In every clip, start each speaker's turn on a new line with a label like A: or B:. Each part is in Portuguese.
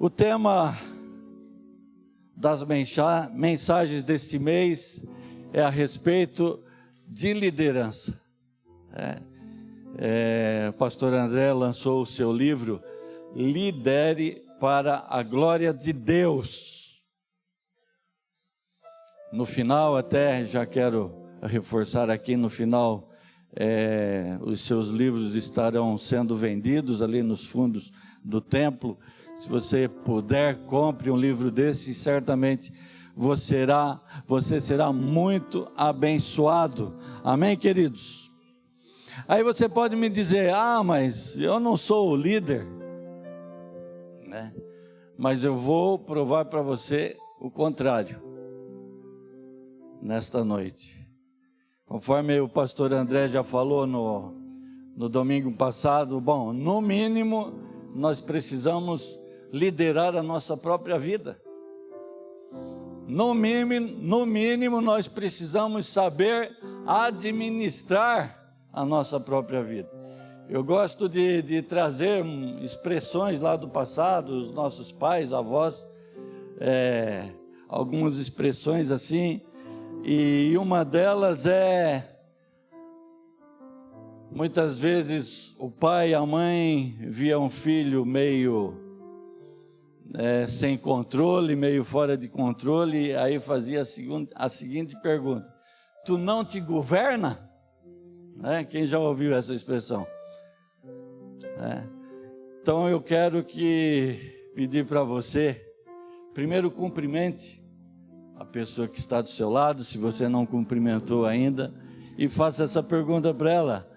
A: O tema das mensagens deste mês é a respeito de liderança. O pastor André lançou o seu livro Lidere para a Glória de Deus. No final, até já quero reforçar aqui, no final, os seus livros estarão sendo vendidos ali nos fundos do templo. Se você puder, compre um livro desse e certamente você será muito abençoado. Amém, queridos? Aí você pode me dizer, mas eu não sou o líder, né? Mas eu vou provar para você o contrário, nesta noite. Conforme o pastor André já falou no domingo passado, no mínimo, nós precisamos liderar a nossa própria vida. No mínimo, nós precisamos saber administrar a nossa própria vida. Eu gosto de trazer expressões lá do passado, os nossos pais, avós, algumas expressões assim, e uma delas muitas vezes o pai e a mãe via um filho meio sem controle, meio fora de controle, aí fazia a seguinte pergunta: tu não te governa? Quem já ouviu essa expressão? Então eu quero pedir para você, primeiro cumprimente a pessoa que está do seu lado, se você não cumprimentou ainda, e faça essa pergunta para ela: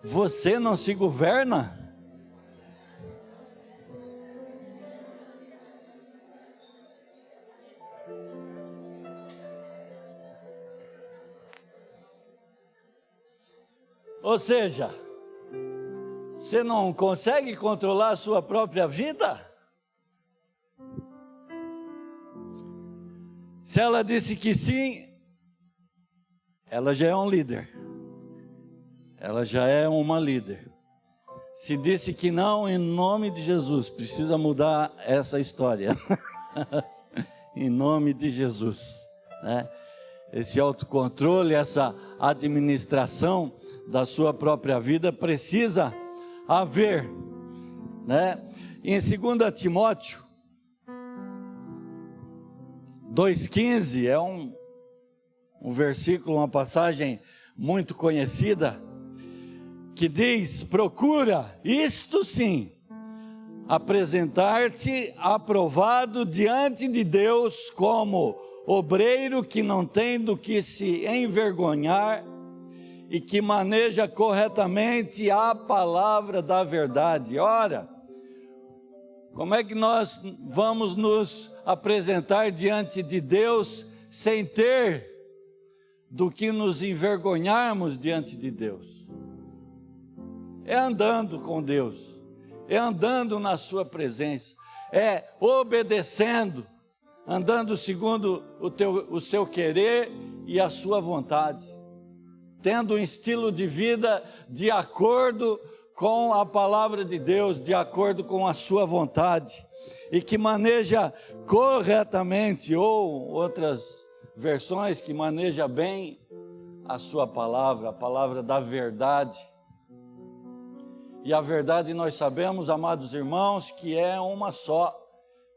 A: você não se governa? Ou seja, você não consegue controlar a sua própria vida? Se ela disse que sim, ela já é um líder. Ela já é uma líder. Se disse que não, em nome de Jesus, precisa mudar essa história. Em nome de Jesus, né? Esse autocontrole, essa administração da sua própria vida precisa haver, né? Em 2 Timóteo 2,15 é um versículo, uma passagem muito conhecida, que diz: procura, isto sim, apresentar-te aprovado diante de Deus como obreiro que não tem do que se envergonhar e que maneja corretamente a palavra da verdade. Ora, como é que nós vamos nos apresentar diante de Deus sem ter do que nos envergonharmos diante de Deus? É andando com Deus, é andando na sua presença, é obedecendo, andando segundo o seu querer e a sua vontade, tendo um estilo de vida de acordo com a palavra de Deus, de acordo com a sua vontade, e que maneja corretamente, ou outras versões, que maneja bem a sua palavra, a palavra da verdade. E a verdade nós sabemos, amados irmãos, que é uma só,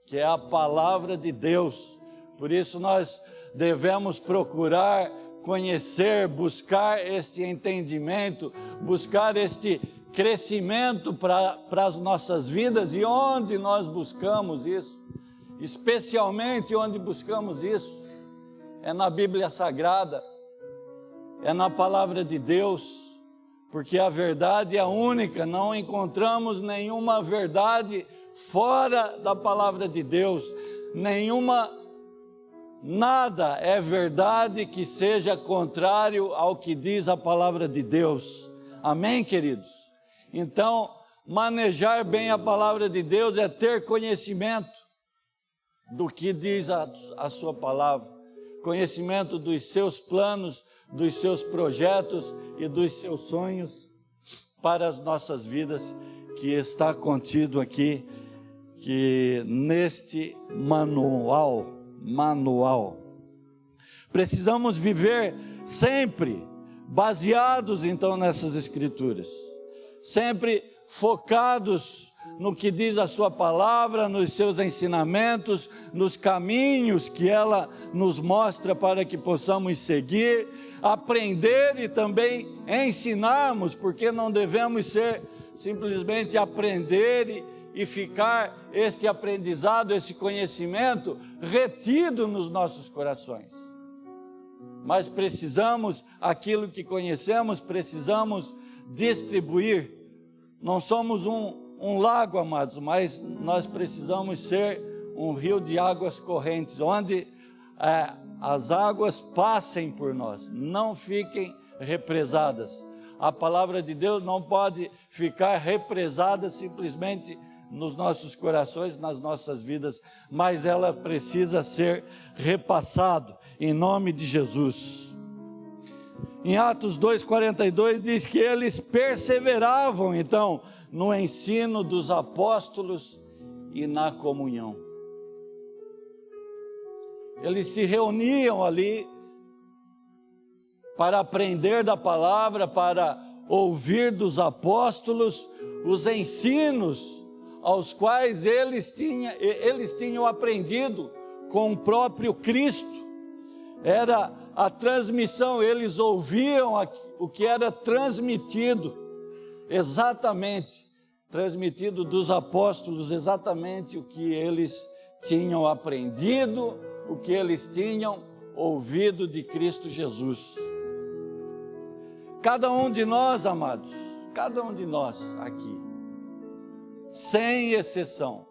A: que é a palavra de Deus. Por isso nós devemos procurar conhecer, buscar este entendimento, buscar este crescimento para as nossas vidas. E onde nós buscamos isso, especialmente onde buscamos isso, é na Bíblia Sagrada, é na palavra de Deus, porque a verdade é a única, não encontramos nenhuma verdade fora da palavra de Deus, nada é verdade que seja contrário ao que diz a palavra de Deus. Amém, queridos? Então, manejar bem a palavra de Deus é ter conhecimento do que diz a sua palavra, conhecimento dos seus planos, dos seus projetos e dos seus sonhos para as nossas vidas, que está contido aqui que neste manual, precisamos viver sempre baseados então nessas Escrituras, sempre focados no que diz a sua palavra, nos seus ensinamentos, nos caminhos que ela nos mostra para que possamos seguir, aprender e também ensinarmos, porque não devemos ser simplesmente aprender e ficar esse aprendizado, esse conhecimento retido nos nossos corações. Mas precisamos, aquilo que conhecemos, precisamos distribuir. Não somos um lago, amados, mas nós precisamos ser um rio de águas correntes, onde as águas passem por nós, não fiquem represadas. A palavra de Deus não pode ficar represada simplesmente nos nossos corações, nas nossas vidas, mas ela precisa ser repassada em nome de Jesus. Em Atos 2,42 diz que eles perseveravam então no ensino dos apóstolos e na comunhão. Eles se reuniam ali para aprender da palavra, para ouvir dos apóstolos os ensinos aos quais eles tinham aprendido com o próprio Cristo. Era a transmissão, eles ouviam o que era transmitido, exatamente, transmitido dos apóstolos, exatamente o que eles tinham aprendido, o que eles tinham ouvido de Cristo Jesus. Cada um de nós, amados, cada um de nós aqui, sem exceção,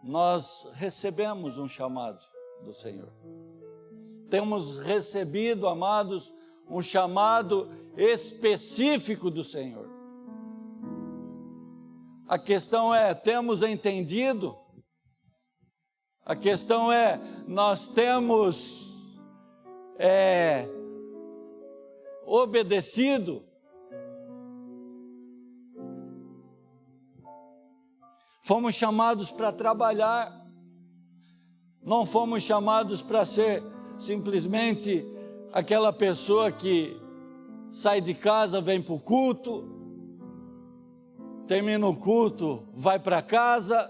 A: nós recebemos um chamado do Senhor. Temos recebido, amados, um chamado específico do Senhor. A questão é, temos entendido? A questão é, nós temos obedecido? Fomos chamados para trabalhar, não fomos chamados para ser simplesmente aquela pessoa que sai de casa, vem para o culto, termina o culto, vai para casa,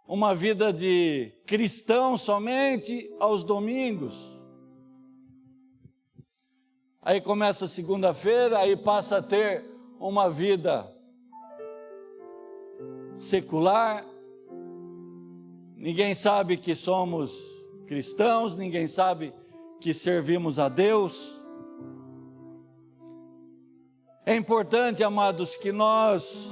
A: uma vida de cristão somente aos domingos. Aí começa a segunda-feira, aí passa a ter uma vida secular, ninguém sabe que somos cristãos, ninguém sabe que servimos a Deus. É importante, amados, que nós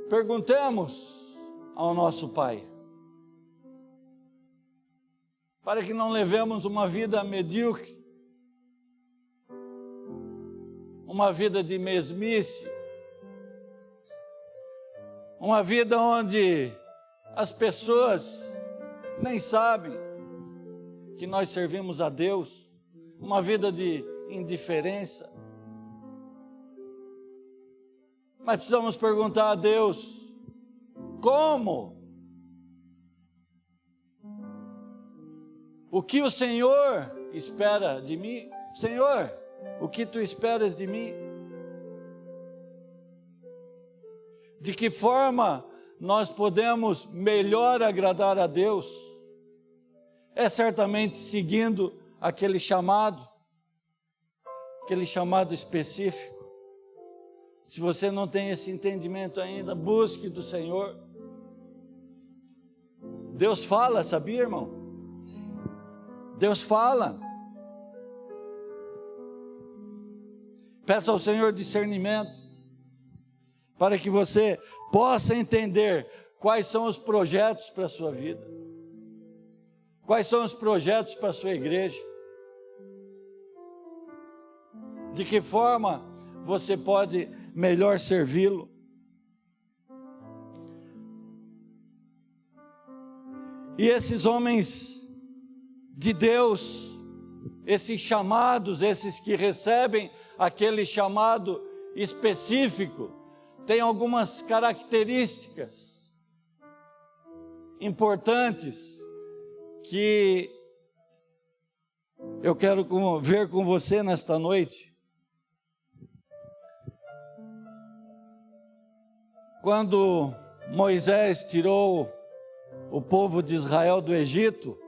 A: perguntemos ao nosso Pai, para que não levemos uma vida medíocre, uma vida de mesmice, uma vida onde as pessoas nem sabem que nós servimos a Deus, uma vida de indiferença. Mas precisamos perguntar a Deus, como? O que o Senhor espera de mim? Senhor, o que tu esperas de mim? De que forma nós podemos melhor agradar a Deus? É certamente seguindo aquele chamado específico. Se você não tem esse entendimento ainda, busque do Senhor. Deus fala, sabia, irmão? Deus fala. Peça ao Senhor discernimento, para que você possa entender quais são os projetos para a sua vida, quais são os projetos para a sua igreja, de que forma você pode melhor servi-lo. E esses homens de Deus, esses chamados, esses que recebem aquele chamado específico, têm algumas características importantes que eu quero ver com você nesta noite. Quando Moisés tirou o povo de Israel do Egito,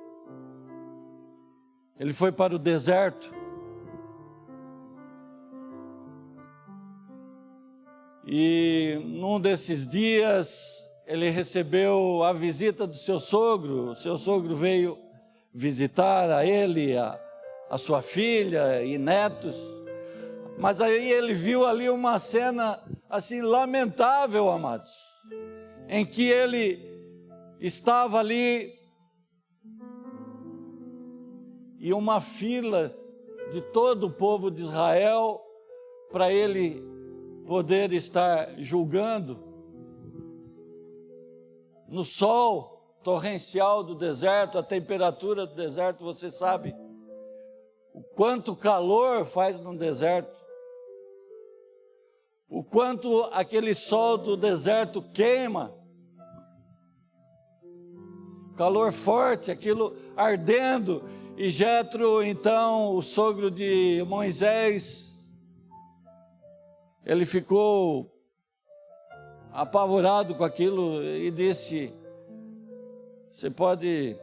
A: ele foi para o deserto. E num desses dias, ele recebeu a visita do seu sogro. O seu sogro veio visitar a ele, a sua filha e netos. Mas aí ele viu ali uma cena assim lamentável, amados, em que ele estava ali e uma fila de todo o povo de Israel para ele poder estar julgando no sol torrencial do deserto. A temperatura do deserto, você sabe o quanto calor faz no deserto, o quanto aquele sol do deserto queima, calor forte, aquilo ardendo. E Jetro, então, o sogro de Moisés, ele ficou apavorado com aquilo e disse: você pode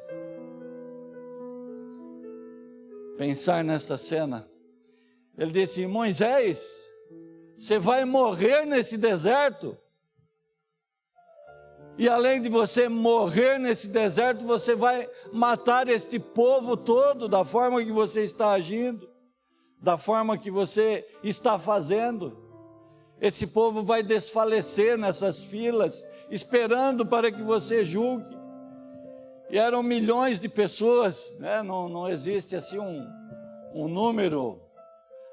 A: pensar nessa cena. Ele disse: Moisés, você vai morrer nesse deserto? E além de você morrer nesse deserto, você vai matar este povo todo da forma que você está agindo, da forma que você está fazendo. Esse povo vai desfalecer nessas filas, esperando para que você julgue. E eram milhões de pessoas, né? Não existe assim um número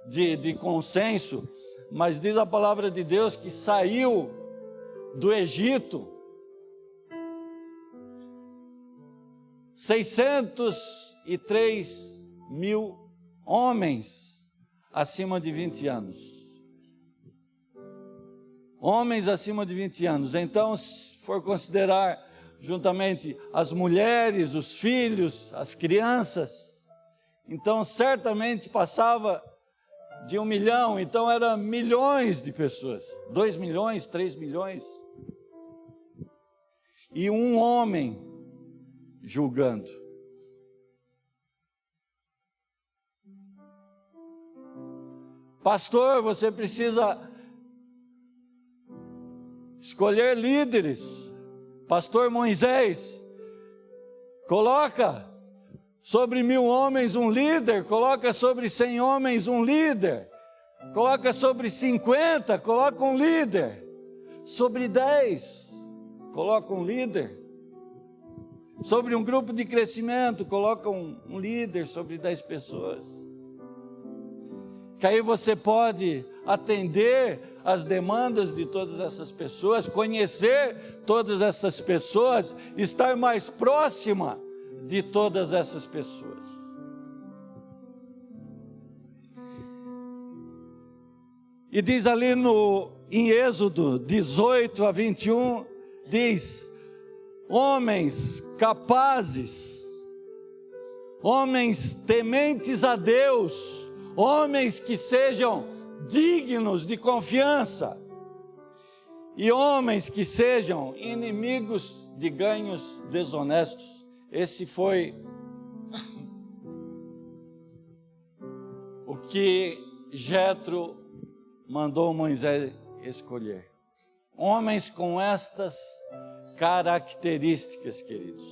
A: de consenso, mas diz a palavra de Deus que saiu do Egito 603 mil homens acima de 20 anos. Homens acima de 20 anos. Então, se for considerar juntamente as mulheres, os filhos, as crianças, então certamente passava de 1 milhão. Então eram milhões de pessoas, 2 milhões, 3 milhões. E um homem julgando. Pastor, você precisa escolher líderes. Pastor Moisés, coloca sobre 1000 homens um líder, coloca sobre 100 homens um líder, coloca sobre 50, coloca um líder, sobre 10, coloca um líder. Sobre um grupo de crescimento, coloca um líder sobre 10 pessoas. Que aí você pode atender as demandas de todas essas pessoas, conhecer todas essas pessoas, estar mais próxima de todas essas pessoas. E diz ali em Êxodo 18 a 21, diz: homens capazes, homens tementes a Deus, homens que sejam dignos de confiança, e homens que sejam inimigos de ganhos desonestos. Esse foi o que Jetro mandou Moisés escolher. Homens com estas características, queridos.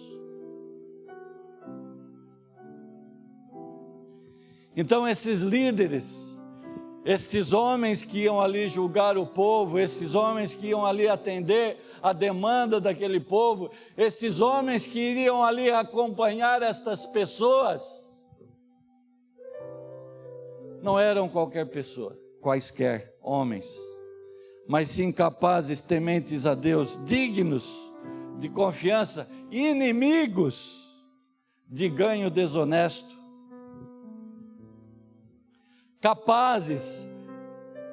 A: Então esses líderes, estes homens que iam ali julgar o povo, esses homens que iam ali atender a demanda daquele povo, esses homens que iriam ali acompanhar estas pessoas, não eram qualquer pessoa, quaisquer homens, mas sim capazes, tementes a Deus, dignos de confiança, inimigos de ganho desonesto. capazes,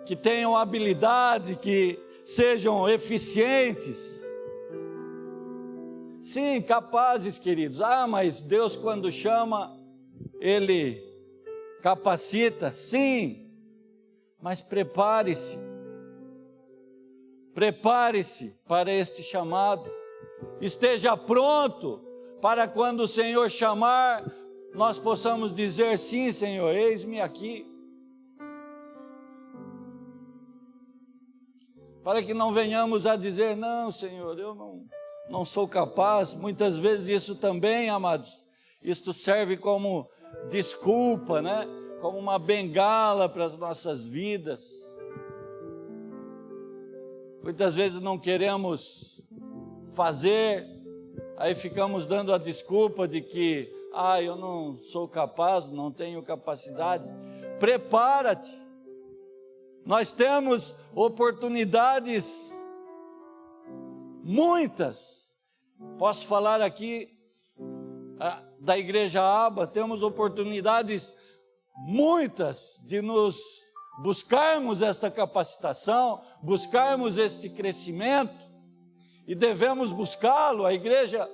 A: que tenham habilidade, que sejam eficientes. Sim, capazes, queridos. Mas Deus, quando chama, Ele capacita. Sim, mas prepare-se. Prepare-se para este chamado. Esteja pronto para quando o Senhor chamar, nós possamos dizer: sim, Senhor, eis-me aqui. Para que não venhamos a dizer: não, Senhor, eu não sou capaz. Muitas vezes isso também, amados, isto serve como desculpa, né? Como uma bengala para as nossas vidas. Muitas vezes não queremos fazer, aí ficamos dando a desculpa de que, eu não sou capaz, não tenho capacidade. Prepara-te. Nós temos oportunidades muitas. Posso falar aqui da Igreja Aba, temos oportunidades muitas de nos buscarmos esta capacitação, buscarmos este crescimento, e devemos buscá-lo. A igreja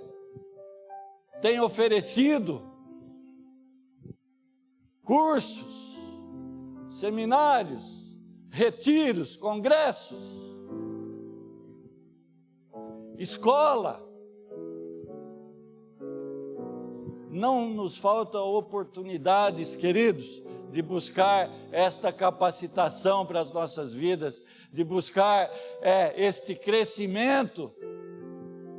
A: tem oferecido cursos, seminários, retiros, congressos, escola. Não nos faltam oportunidades, queridos, de buscar esta capacitação para as nossas vidas, de buscar este crescimento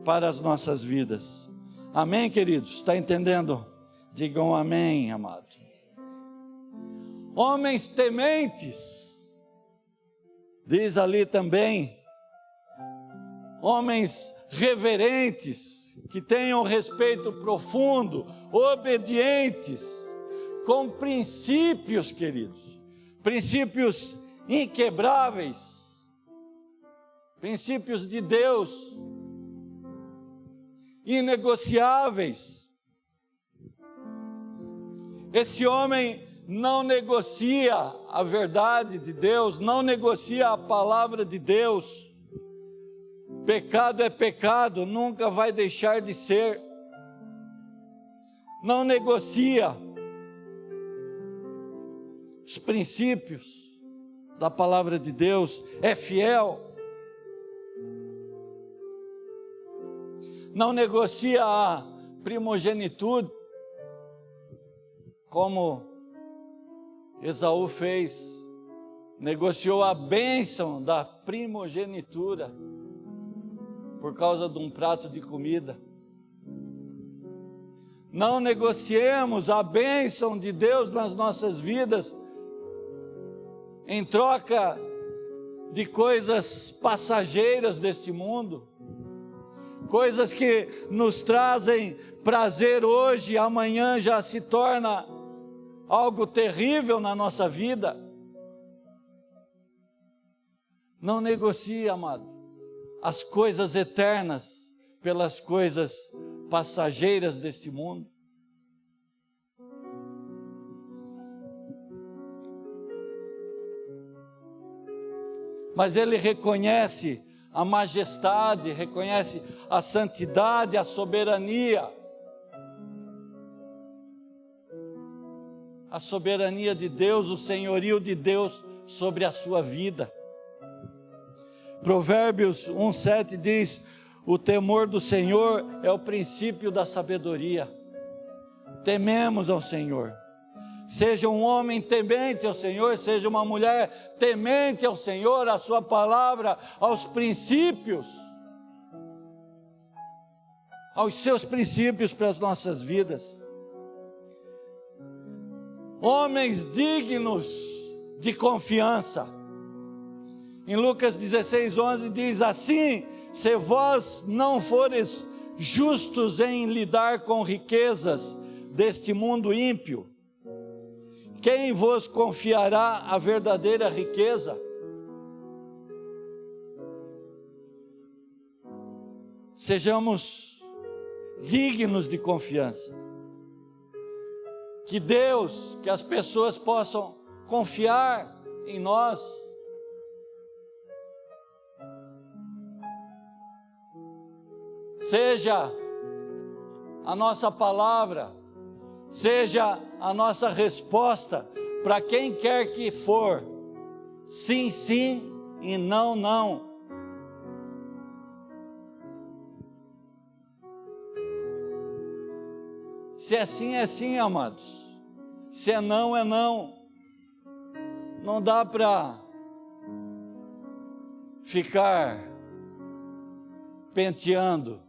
A: para as nossas vidas. Amém, queridos? Está entendendo? Digam amém, amado. Homens tementes, diz ali também, homens reverentes, que tenham respeito profundo, obedientes, com princípios, queridos, princípios inquebráveis, princípios de Deus, inegociáveis. Esse homem não negocia a verdade de Deus, não negocia a palavra de Deus. Pecado é pecado, nunca vai deixar de ser. Não negocia os princípios da palavra de Deus, é fiel. Não negocia a primogenitura, como Esaú fez, negociou a bênção da primogenitura por causa de um prato de comida. Não negociemos a bênção de Deus nas nossas vidas em troca de coisas passageiras deste mundo, coisas que nos trazem prazer hoje, amanhã já se torna algo terrível na nossa vida. Não negocie, amado, as coisas eternas pelas coisas passageiras deste mundo. Mas ele reconhece a majestade, reconhece a santidade, a soberania de Deus, o senhorio de Deus sobre a sua vida. Provérbios 1:7 diz: o temor do Senhor é o princípio da sabedoria. Tememos ao Senhor. Seja um homem temente ao Senhor, seja uma mulher temente ao Senhor, à sua palavra, aos princípios, aos seus princípios para as nossas vidas. Homens dignos de confiança. Em Lucas 16:11 diz assim: se vós não fores justos em lidar com riquezas deste mundo ímpio, quem vos confiará a verdadeira riqueza? Sejamos dignos de confiança. Que Deus, que as pessoas possam confiar em nós. Seja a nossa palavra, seja a nossa resposta para quem quer que for, sim, sim e não, não. Se é sim, é sim, amados. Se é não, é não. Não dá para ficar penteando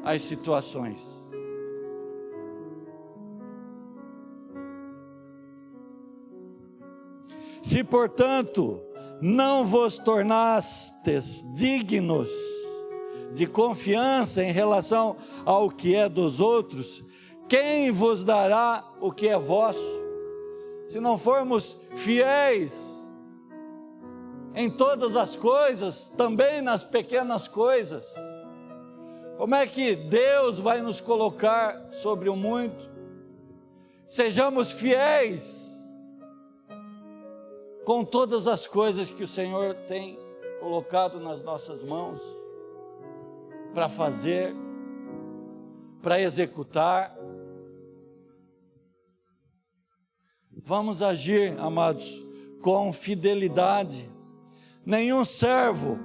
A: as situações. Se, portanto, não vos tornastes dignos de confiança em relação ao que é dos outros, quem vos dará o que é vosso? Se não formos fiéis em todas as coisas, também nas pequenas coisas, como é que Deus vai nos colocar sobre o muito? Sejamos fiéis com todas as coisas que o Senhor tem colocado nas nossas mãos, para fazer, para executar. Vamos agir, amados, com fidelidade. Nenhum servo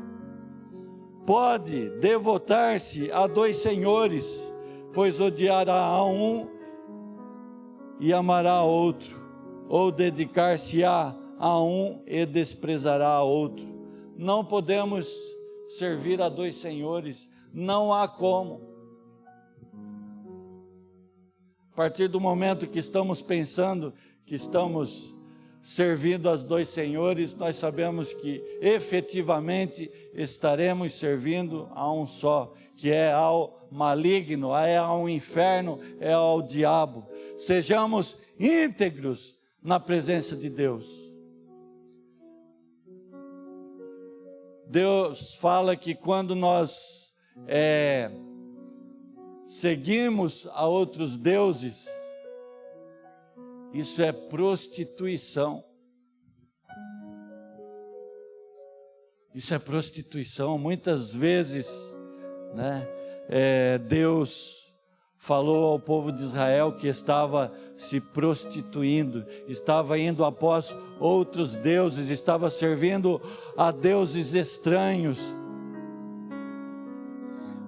A: pode devotar-se a dois senhores, pois odiará a um e amará a outro, ou dedicar-se-á a um e desprezará a outro. Não podemos servir a dois senhores, não há como. A partir do momento que estamos pensando que estamos servindo aos dois senhores, nós sabemos que efetivamente estaremos servindo a um só, que é ao maligno, é ao inferno, é ao diabo. Sejamos íntegros na presença de Deus. Deus fala que quando nós seguimos a outros deuses, isso é prostituição. Isso é prostituição. Muitas vezes, né, Deus falou ao povo de Israel que estava se prostituindo, estava indo após outros deuses, estava servindo a deuses estranhos.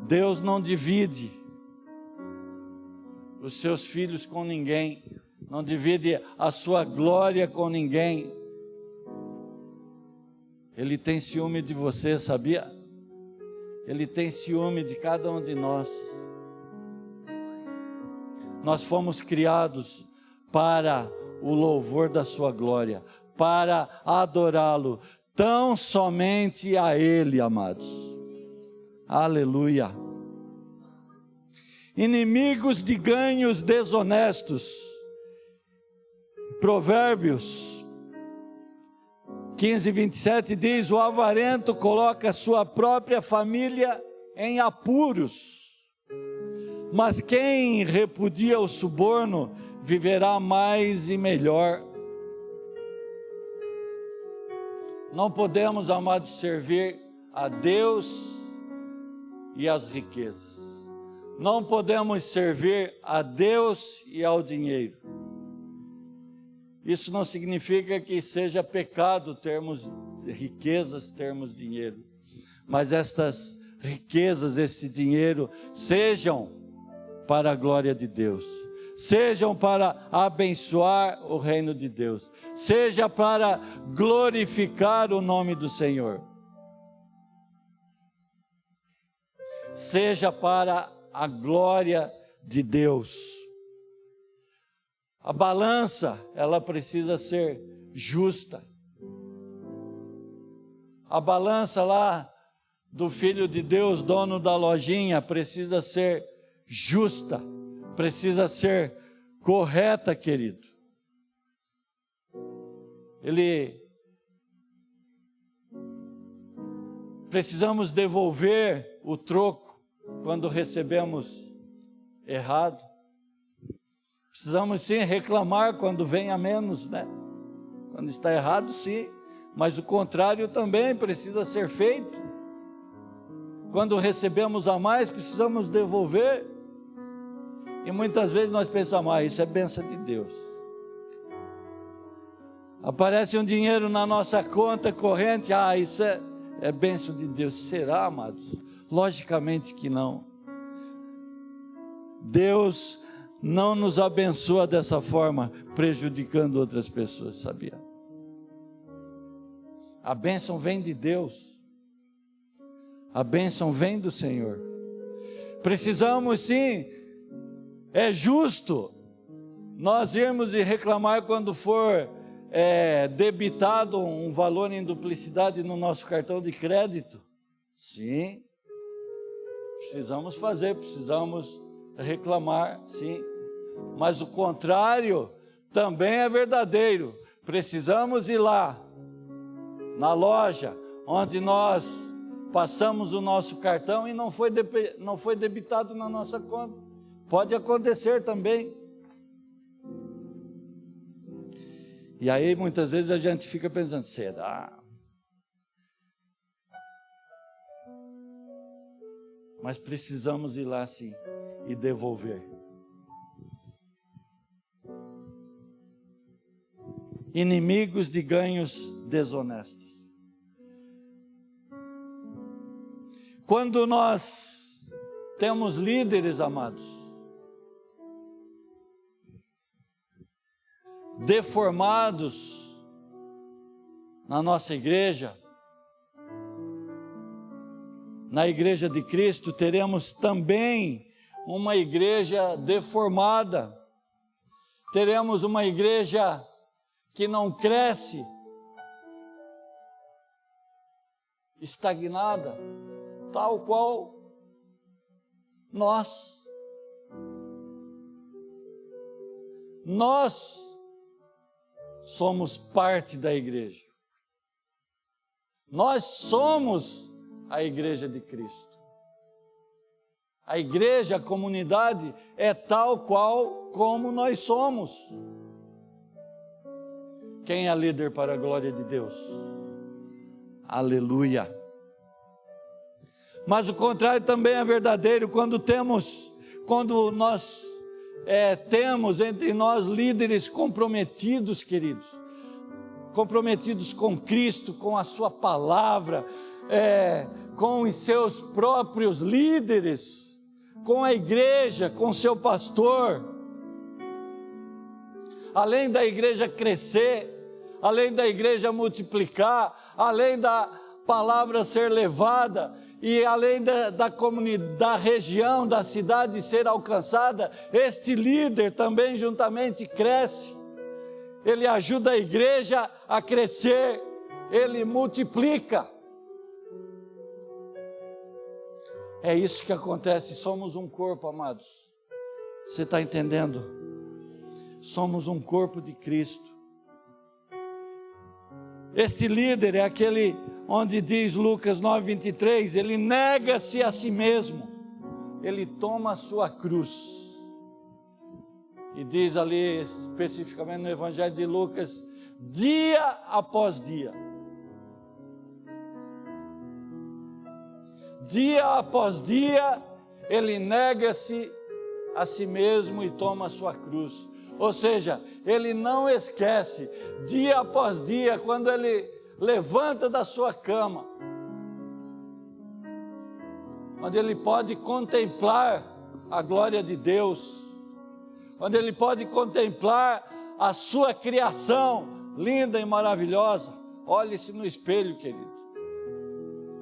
A: Deus não divide os seus filhos com ninguém, não divide a sua glória com ninguém. Ele tem ciúme de você, sabia? Ele tem ciúme de cada um de nós. Nós fomos criados para o louvor da sua glória, para adorá-lo, tão somente a Ele, amados. Aleluia. Inimigos de ganhos desonestos. Provérbios 15, 27 diz: o avarento coloca sua própria família em apuros, mas quem repudia o suborno viverá mais e melhor. Não podemos, amados, servir a Deus e às riquezas. Não podemos servir a Deus e ao dinheiro. Isso não significa que seja pecado termos riquezas, termos dinheiro. Mas estas riquezas, esse dinheiro, sejam para a glória de Deus. Sejam para abençoar o reino de Deus. Seja para glorificar o nome do Senhor. Seja para a glória de Deus. A balança, ela precisa ser justa. A balança lá do Filho de Deus, dono da lojinha, precisa ser justa, precisa ser correta, querido. Precisamos devolver o troco quando recebemos errado. Precisamos sim reclamar quando vem a menos, né? Quando está errado, sim, mas o contrário também precisa ser feito. Quando recebemos a mais, precisamos devolver. E muitas vezes nós pensamos, isso é bênção de Deus. Aparece um dinheiro na nossa conta corrente, isso é bênção de Deus. Será, amados? Logicamente que não. Deus não nos abençoa dessa forma, prejudicando outras pessoas, sabia? A bênção vem de Deus. A bênção vem do Senhor. Precisamos sim, é justo nós irmos e reclamar quando for debitado um valor em duplicidade no nosso cartão de crédito. Sim, precisamos fazer, precisamos reclamar, sim. Mas o contrário também é verdadeiro. Precisamos ir lá, na loja, onde nós passamos o nosso cartão e não foi debitado na nossa conta. Pode acontecer também. E aí muitas vezes a gente fica pensando, será? Mas precisamos ir lá sim e devolver. Inimigos de ganhos desonestos. Quando nós temos líderes, amados, deformados na nossa igreja, na igreja de Cristo, teremos também uma igreja deformada, teremos uma igreja que não cresce, estagnada, tal qual nós. Nós somos parte da igreja. Nós somos a igreja de Cristo. A igreja, a comunidade é tal qual como nós somos. Quem é líder para a glória de Deus? Aleluia. Mas o contrário também é verdadeiro quando nós temos entre nós líderes comprometidos, queridos, comprometidos com Cristo, com a sua palavra, com os seus próprios líderes, com a igreja, com seu pastor. Além da igreja crescer, além da igreja multiplicar, além da palavra ser levada, e além da comunidade, da região, da cidade ser alcançada, este líder também juntamente cresce. Ele ajuda a igreja a crescer, ele multiplica. É isso que acontece, somos um corpo, amados. Você está entendendo? Somos um corpo de Cristo. Este líder é aquele onde diz Lucas 9:23, ele nega-se a si mesmo, ele toma a sua cruz. E diz ali, especificamente no Evangelho de Lucas, dia após dia. Dia após dia, ele nega-se a si mesmo e toma a sua cruz. Ou seja, ele não esquece, dia após dia, quando ele levanta da sua cama, onde ele pode contemplar a glória de Deus, onde ele pode contemplar a sua criação linda e maravilhosa. Olhe-se no espelho, querido.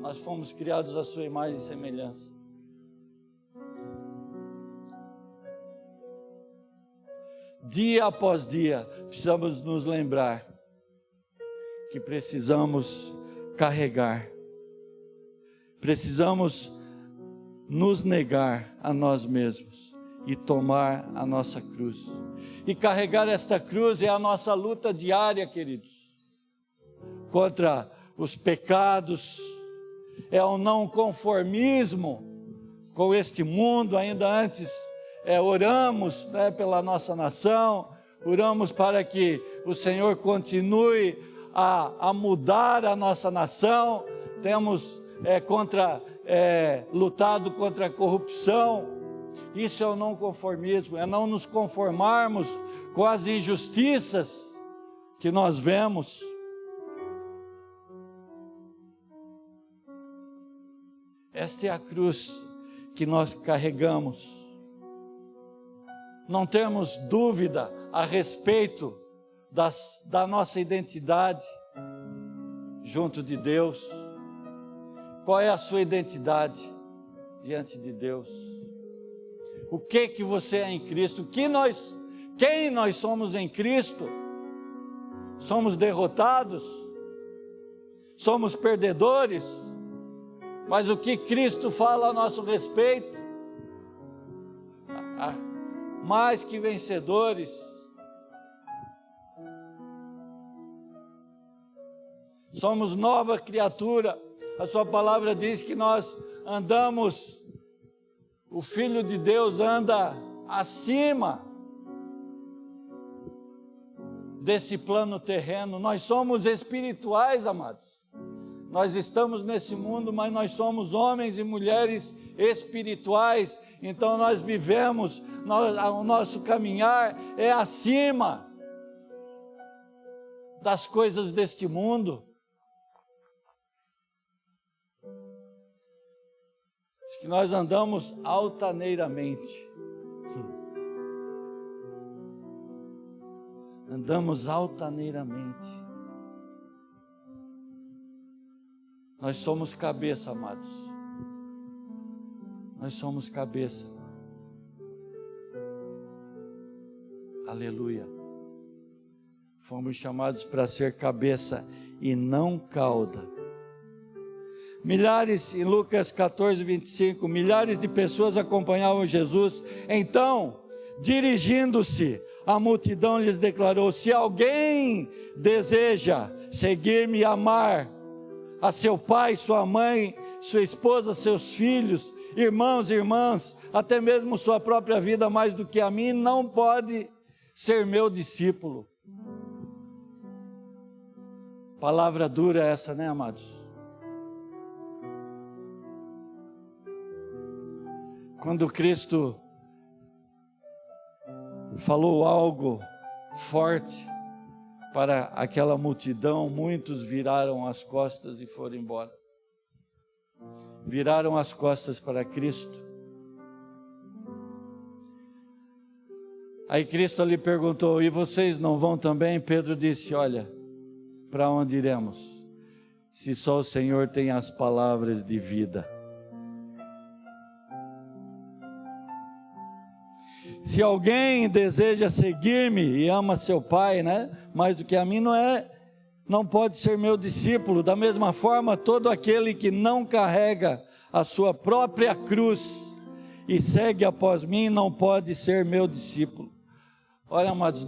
A: Nós fomos criados à sua imagem e semelhança. Dia após dia, precisamos nos lembrar que precisamos carregar, precisamos nos negar a nós mesmos e tomar a nossa cruz. E carregar esta cruz é a nossa luta diária, queridos, contra os pecados, é o não conformismo com este mundo. Ainda antes oramos pela nossa nação, oramos para que o Senhor continue a mudar a nossa nação. Temos lutado contra a corrupção. Isso é o não conformismo, é não nos conformarmos com as injustiças que nós vemos. Esta é a cruz que nós carregamos. Não temos dúvida a respeito da nossa identidade junto de Deus. Qual é a sua identidade diante de Deus? O que você é em Cristo? Quem nós somos em Cristo? Somos derrotados? Somos perdedores? Mas o que Cristo fala a nosso respeito? Mais que vencedores. Somos nova criatura. A sua palavra diz que nós andamos, o Filho de Deus anda acima desse plano terreno. Nós somos espirituais, amados. Nós estamos nesse mundo, mas nós somos homens e mulheres espirituais. Então nós vivemos, o nosso caminhar é acima das coisas deste mundo. Diz que nós andamos altaneiramente. Andamos altaneiramente. Nós somos cabeça, amados. Nós somos cabeça. Aleluia. Fomos chamados para ser cabeça e não cauda. Milhares, em Lucas 14, 25, milhares de pessoas acompanhavam Jesus. Então, dirigindo-se à multidão, lhes declarou: se alguém deseja seguir-me e amar a seu pai, sua mãe, sua esposa, seus filhos, irmãos e irmãs, até mesmo sua própria vida mais do que a mim, não pode ser meu discípulo. Palavra dura essa, né, amados? Quando Cristo falou algo forte para aquela multidão, muitos viraram as costas e foram embora. Viraram as costas para Cristo. Aí Cristo lhe perguntou: e vocês não vão também? Pedro disse: olha, para onde iremos? Se só o Senhor tem as palavras de vida. Se alguém deseja seguir-me e ama seu pai, né, mais do que a mim, não pode ser meu discípulo. Da mesma forma, todo aquele que não carrega a sua própria cruz e segue após mim, não pode ser meu discípulo. Olha, amados,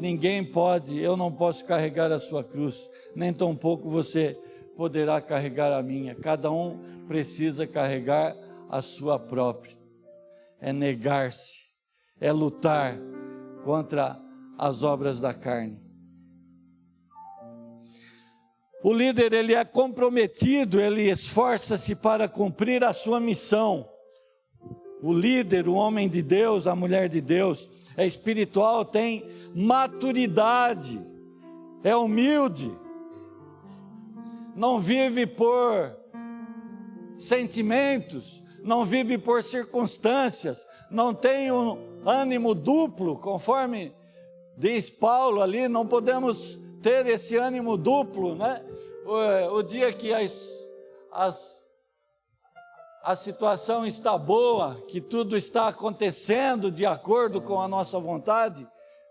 A: eu não posso carregar a sua cruz, nem tampouco você poderá carregar a minha. Cada um precisa carregar a sua própria. É negar-se. É lutar contra as obras da carne. O líder, ele é comprometido, ele esforça-se para cumprir a sua missão. O líder, o homem de Deus, a mulher de Deus, é espiritual, tem maturidade, é humilde, não vive por sentimentos, não vive por circunstâncias, não tem um ânimo duplo, conforme diz Paulo ali. Não podemos ter esse ânimo duplo, né? O dia que a situação está boa, que tudo está acontecendo de acordo com a nossa vontade,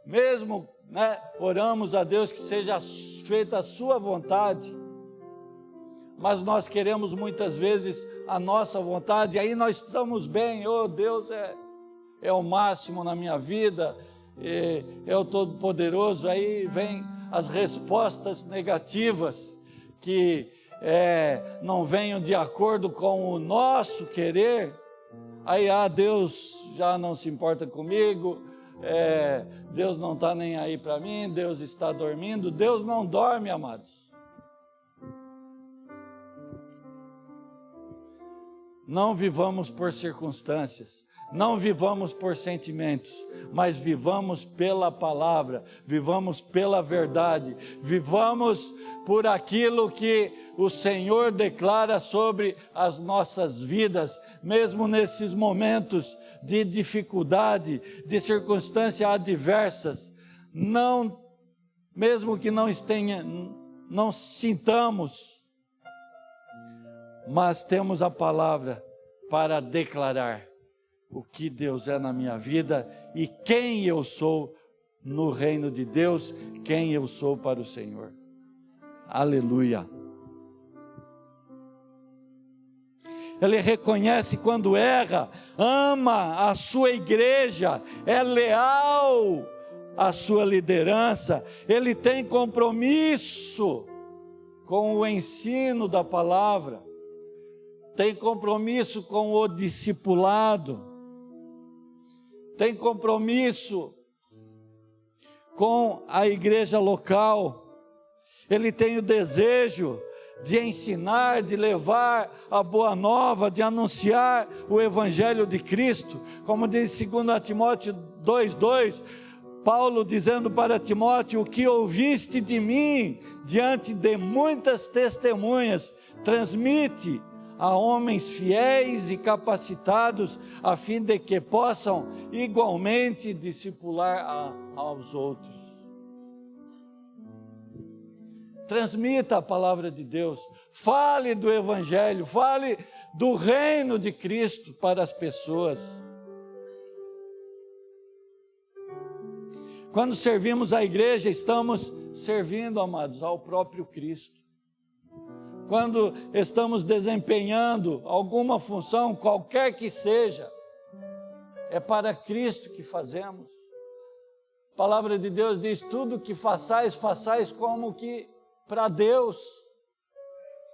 A: mesmo, né, oramos a Deus que seja feita a sua vontade, mas nós queremos muitas vezes a nossa vontade, aí nós estamos bem. Oh, Deus é o máximo na minha vida, é o Todo-Poderoso. Aí vem as respostas negativas, que não venham de acordo com o nosso querer. Aí, Deus já não se importa comigo, Deus não está nem aí para mim, Deus está dormindo. Deus não dorme, amados. Não vivamos por circunstâncias, não vivamos por sentimentos, mas vivamos pela palavra, vivamos pela verdade, vivamos por aquilo que o Senhor declara sobre as nossas vidas, mesmo nesses momentos de dificuldade, de circunstâncias adversas, mesmo que não sintamos, mas temos a palavra para declarar o que Deus é na minha vida e quem eu sou no reino de Deus, quem eu sou para o Senhor. Aleluia. Ele reconhece quando erra, ama a sua igreja, é leal à sua liderança, ele tem compromisso com o ensino da palavra, tem compromisso com o discipulado, tem compromisso com a igreja local, ele tem o desejo de ensinar, de levar a boa nova, de anunciar o evangelho de Cristo, como diz 2 Timóteo 2:2, Paulo dizendo para Timóteo: o que ouviste de mim, diante de muitas testemunhas, transmite a homens fiéis e capacitados, a fim de que possam igualmente discipular aos outros. Transmita a palavra de Deus, fale do evangelho, fale do reino de Cristo para as pessoas. Quando servimos a igreja, estamos servindo, amados, ao próprio Cristo. Quando estamos desempenhando alguma função, qualquer que seja, é para Cristo que fazemos. A palavra de Deus diz: tudo que façais, façais como que para Deus.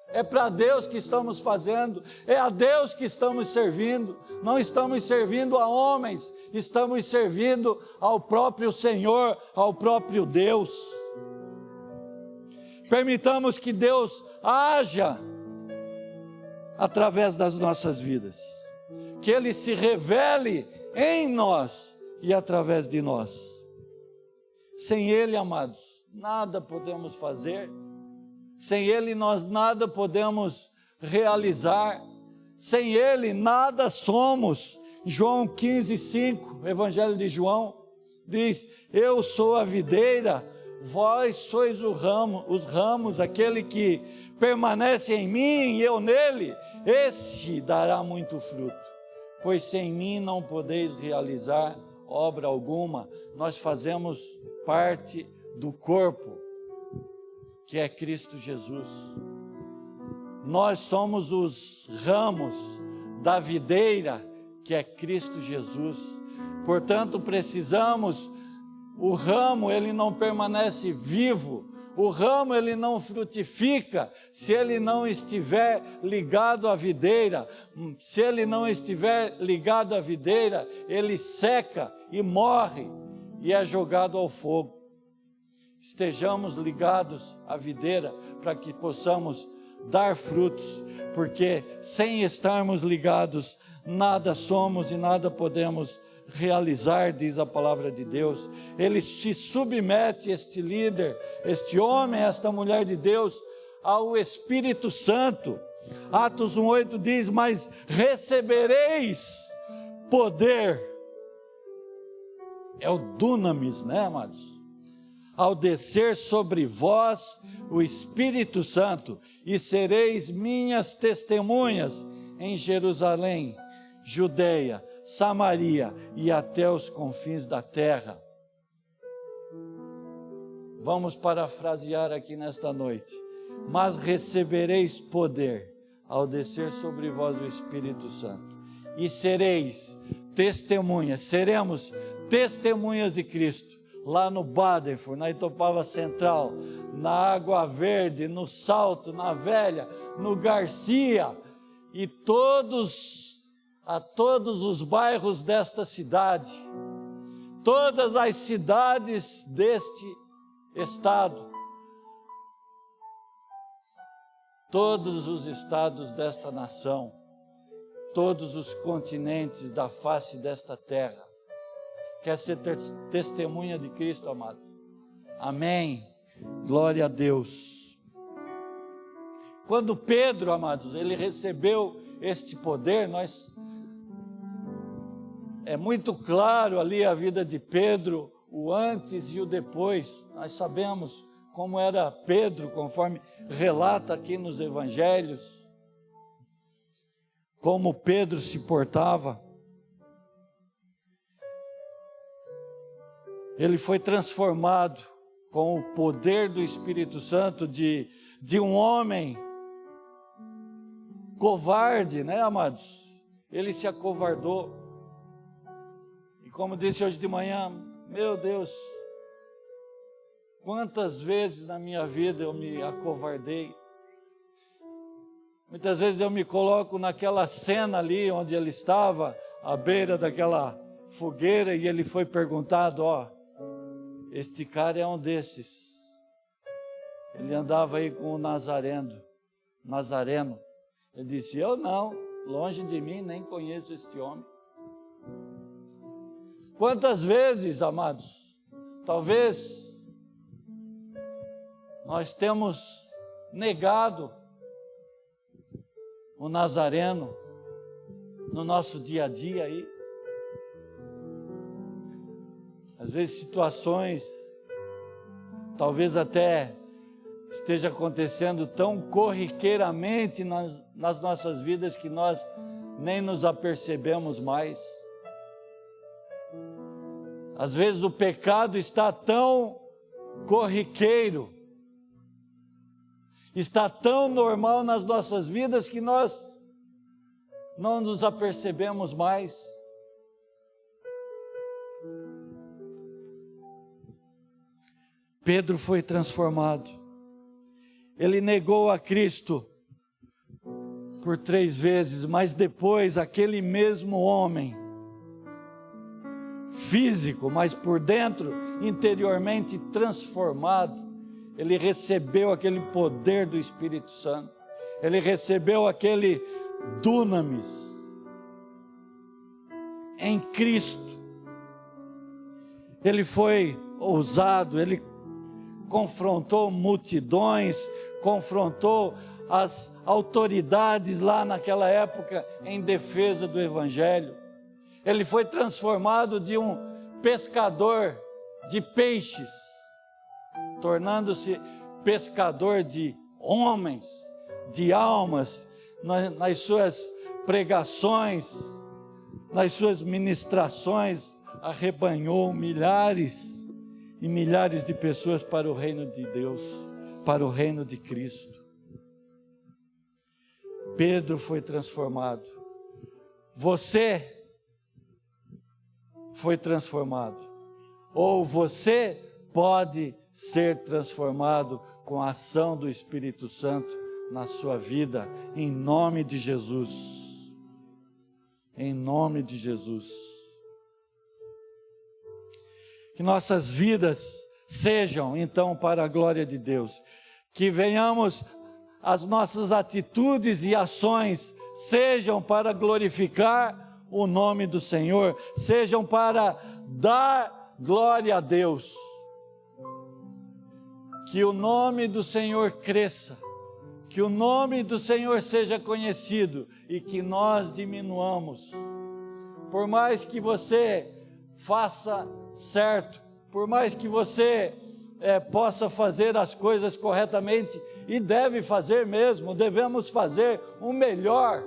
A: É para Deus que estamos fazendo, é a Deus que estamos servindo, não estamos servindo a homens, estamos servindo ao próprio Senhor, ao próprio Deus. Permitamos que Deus haja através das nossas vidas, que Ele se revele em nós e através de nós. Sem Ele, amados, nada podemos fazer, sem Ele nós nada podemos realizar, sem Ele nada somos. João 15:5, Evangelho de João, diz: eu sou a videira, vós sois os ramos, aquele que permanece em mim e eu nele, esse dará muito fruto, pois sem mim não podeis realizar obra alguma. Nós fazemos parte do corpo, que é Cristo Jesus. Nós somos os ramos da videira, que é Cristo Jesus. Portanto, precisamos. O ramo, ele não permanece vivo, o ramo, ele não frutifica, se ele não estiver ligado à videira. Se ele não estiver ligado à videira, ele seca e morre, e é jogado ao fogo. Estejamos ligados à videira, para que possamos dar frutos, porque sem estarmos ligados, nada somos e nada podemos realizar, diz a palavra de Deus. Ele se submete, este líder, este homem, esta mulher de Deus, ao Espírito Santo. Atos 1:8 diz: mas recebereis poder. É o dunamis, né, amados? Ao descer sobre vós o Espírito Santo, e sereis minhas testemunhas em Jerusalém, Judeia, Samaria e até os confins da terra. Vamos parafrasear aqui nesta noite. Mas recebereis poder ao descer sobre vós o Espírito Santo, e sereis testemunhas, seremos testemunhas de Cristo, lá no Badenford, na Itopava Central, na Água Verde, no Salto, na Velha, no Garcia, e a todos os bairros desta cidade, todas as cidades deste estado, todos os estados desta nação, todos os continentes da face desta terra. Quer ser testemunha de Cristo, amado? Amém. Glória a Deus. Quando Pedro, amados, ele recebeu este poder, é muito claro ali a vida de Pedro, o antes e o depois. Nós sabemos como era Pedro, conforme relata aqui nos evangelhos, como Pedro se portava. Ele foi transformado com o poder do Espírito Santo de um homem covarde, né, amados? Ele se acovardou. E como disse hoje de manhã, meu Deus, quantas vezes na minha vida eu me acovardei. Muitas vezes eu me coloco naquela cena ali onde ele estava, à beira daquela fogueira, e ele foi perguntado, este cara é um desses. Ele andava aí com o Nazareno. Ele disse, eu não, longe de mim, nem conheço este homem. Quantas vezes, amados, talvez nós temos negado o Nazareno no nosso dia a dia aí. Às vezes situações, talvez até esteja acontecendo tão corriqueiramente nas nossas vidas que nós nem nos apercebemos mais. Às vezes o pecado está tão corriqueiro, está tão normal nas nossas vidas que nós não nos apercebemos mais. Pedro foi transformado. Ele negou a Cristo por 3 vezes, mas depois aquele mesmo homem, físico, mas por dentro, interiormente transformado, ele recebeu aquele poder do Espírito Santo, ele recebeu aquele dunamis em Cristo. Ele foi ousado, ele confrontou multidões, confrontou as autoridades lá naquela época em defesa do Evangelho. Ele foi transformado de um pescador de peixes, tornando-se pescador de homens, de almas, nas suas pregações, nas suas ministrações, arrebanhou milhares e milhares de pessoas para o reino de Deus, para o reino de Cristo. Pedro foi transformado. Você foi transformado. Ou você pode ser transformado com a ação do Espírito Santo na sua vida, em nome de Jesus. Em nome de Jesus. Que nossas vidas sejam, então, para a glória de Deus. Que venhamos, as nossas atitudes e ações sejam para glorificar o nome do Senhor, sejam para dar glória a Deus. Que o nome do Senhor cresça, que o nome do Senhor seja conhecido e que nós diminuamos. Por mais que você faça certo, por mais que você possa fazer as coisas corretamente, e deve fazer mesmo, devemos fazer o melhor,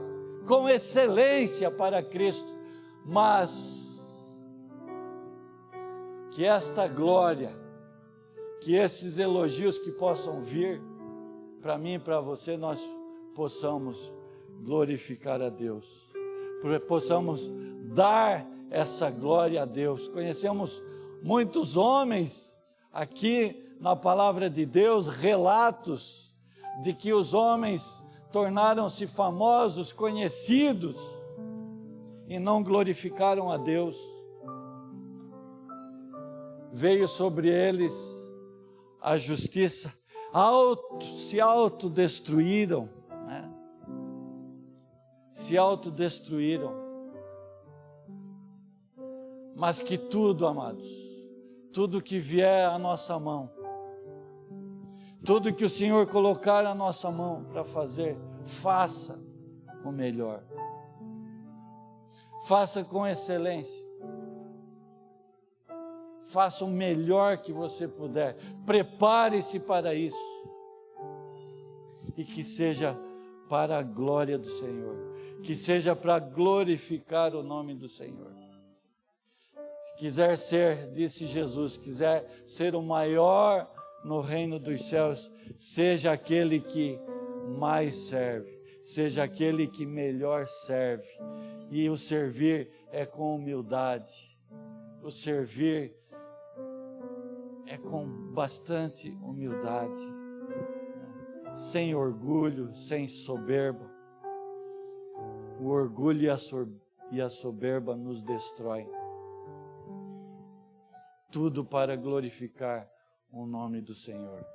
A: com excelência para Cristo, mas que esta glória, que esses elogios que possam vir para mim e para você, nós possamos glorificar a Deus, possamos dar essa glória a Deus. Conhecemos muitos homens aqui na palavra de Deus, relatos de que os homens tornaram-se famosos, conhecidos, e não glorificaram a Deus. veio sobre eles a justiça, se autodestruíram, né? Se autodestruíram. Mas que tudo, amados, tudo que vier à nossa mão, tudo que o Senhor colocar na nossa mão para fazer, faça o melhor. Faça com excelência. Faça o melhor que você puder. Prepare-se para isso. E que seja para a glória do Senhor. Que seja para glorificar o nome do Senhor. Se quiser ser, disse Jesus, quiser ser o maior no reino dos céus, seja aquele que mais serve. Seja aquele que melhor serve. E o servir é com humildade. O servir é com bastante humildade. Sem orgulho, sem soberba. O orgulho e a soberba nos destroem. Tudo para glorificar o nome do Senhor.